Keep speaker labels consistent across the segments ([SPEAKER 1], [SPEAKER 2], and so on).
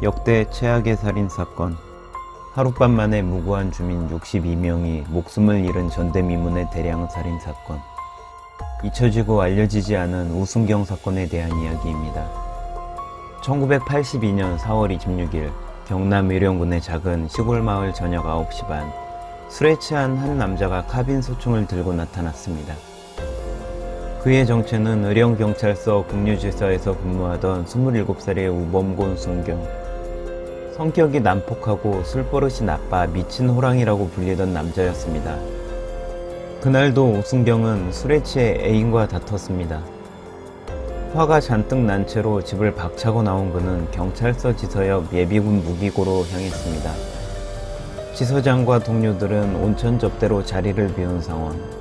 [SPEAKER 1] 역대 최악의 살인사건. 하룻밤 만에 무고한 주민 62명이 목숨을 잃은 전대미문의 대량 살인사건. 잊혀지고 알려지지 않은 우승경 사건에 대한 이야기입니다. 1982년 4월 26일 경남 의령군의 작은 시골 마을 저녁 9시 반, 술에 취한 한 남자가 카빈 소총을 들고 나타났습니다. 그의 정체는 의령경찰서 국유지서에서 근무하던 27살의 우범곤 우승경. 성격이 난폭하고 술버릇이 나빠 미친 호랑이라고 불리던 남자였습니다. 그날도 우승경은 술에 취해 애인과 다퉜습니다. 화가 잔뜩 난 채로 집을 박차고 나온 그는 경찰서 지서 옆 예비군 무기고로 향했습니다. 지서장과 동료들은 온천 접대로 자리를 비운 상황.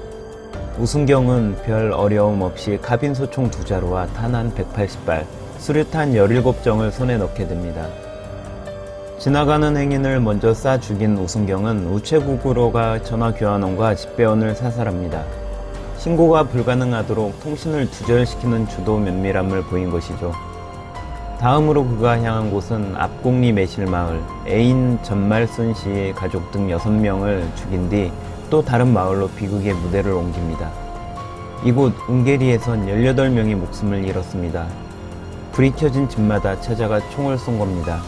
[SPEAKER 1] 우승경은 별 어려움 없이 카빈 소총 2자루와 탄환 180발, 수류탄 17정을 손에 넣게 됩니다. 지나가는 행인을 먼저 쏴 죽인 우승경은 우체국으로 가 전화교환원과 집배원을 사살합니다. 신고가 불가능하도록 통신을 두절시키는 주도 면밀함을 보인 것이죠. 다음으로 그가 향한 곳은 앞곡리 매실마을, 애인 전말순 씨의 가족 등 6명을 죽인 뒤 또 다른 마을로 비극의 무대를 옮깁니다. 이곳 웅게리에선 18명이 목숨을 잃었습니다. 불이 켜진 집마다 찾아가 총을 쏜 겁니다.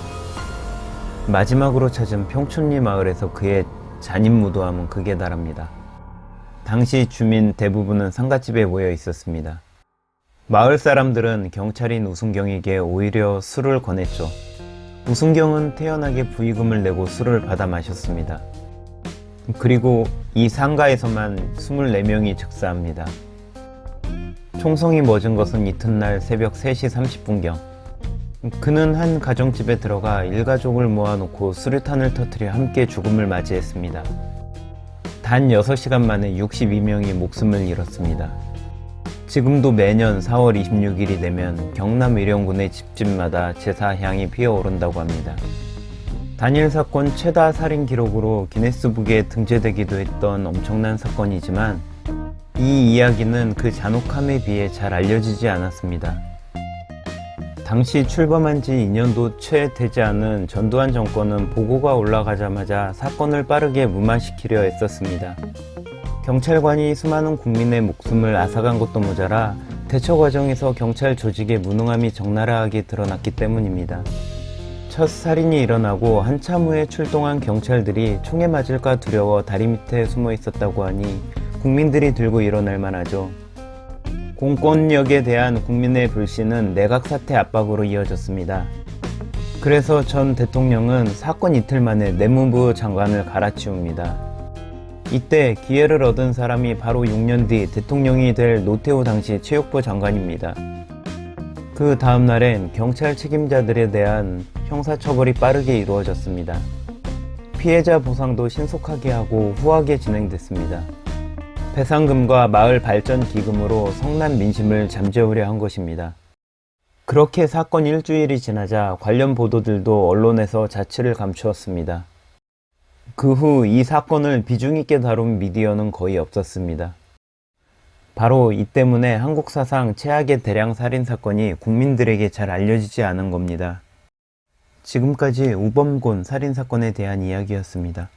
[SPEAKER 1] 마지막으로 찾은 평촌리 마을에서 그의 잔인무도함은 극에 달합니다. 당시 주민 대부분은 상갓집에 모여 있었습니다. 마을 사람들은 경찰인 우승경에게 오히려 술을 권했죠. 우승경은 태연하게 부의금을 내고 술을 받아 마셨습니다. 그리고 이 상가에서만 24명이 즉사합니다. 총성이 멎은 것은 이튿날 새벽 3시 30분경. 그는 한 가정집에 들어가 일가족을 모아놓고 수류탄을 터뜨려 함께 죽음을 맞이했습니다. 단 6시간 만에 62명이 목숨을 잃었습니다. 지금도 매년 4월 26일이 되면 경남 의령군의 집집마다 제사향이 피어오른다고 합니다. 단일 사건 최다 살인 기록으로 기네스북에 등재되기도 했던 엄청난 사건이지만 이 이야기는 그 잔혹함에 비해 잘 알려지지 않았습니다. 당시 출범한 지 2년도 채 되지 않은 전두환 정권은 보고가 올라가자마자 사건을 빠르게 무마시키려 했었습니다. 경찰관이 수많은 국민의 목숨을 앗아간 것도 모자라 대처 과정에서 경찰 조직의 무능함이 적나라하게 드러났기 때문입니다. 첫 살인이 일어나고 한참 후에 출동한 경찰들이 총에 맞을까 두려워 다리 밑에 숨어 있었다고 하니 국민들이 들고 일어날 만하죠. 공권력에 대한 국민의 불신은 내각 사퇴 압박으로 이어졌습니다. 그래서 전 대통령은 사건 이틀 만에 내무부 장관을 갈아치웁니다. 이때 기회를 얻은 사람이 바로 6년 뒤 대통령이 될 노태우 당시 체육부 장관입니다. 그 다음 날엔 경찰 책임자들에 대한 형사처벌이 빠르게 이루어졌습니다. 피해자 보상도 신속하게 하고 후하게 진행됐습니다. 배상금과 마을 발전 기금으로 성난 민심을 잠재우려 한 것입니다. 그렇게 사건 일주일이 지나자 관련 보도들도 언론에서 자취를 감추었습니다. 그 후 이 사건을 비중 있게 다룬 미디어는 거의 없었습니다. 바로 이 때문에 한국 사상 최악의 대량 살인 사건이 국민들에게 잘 알려지지 않은 겁니다. 지금까지 우범곤 살인 사건에 대한 이야기였습니다.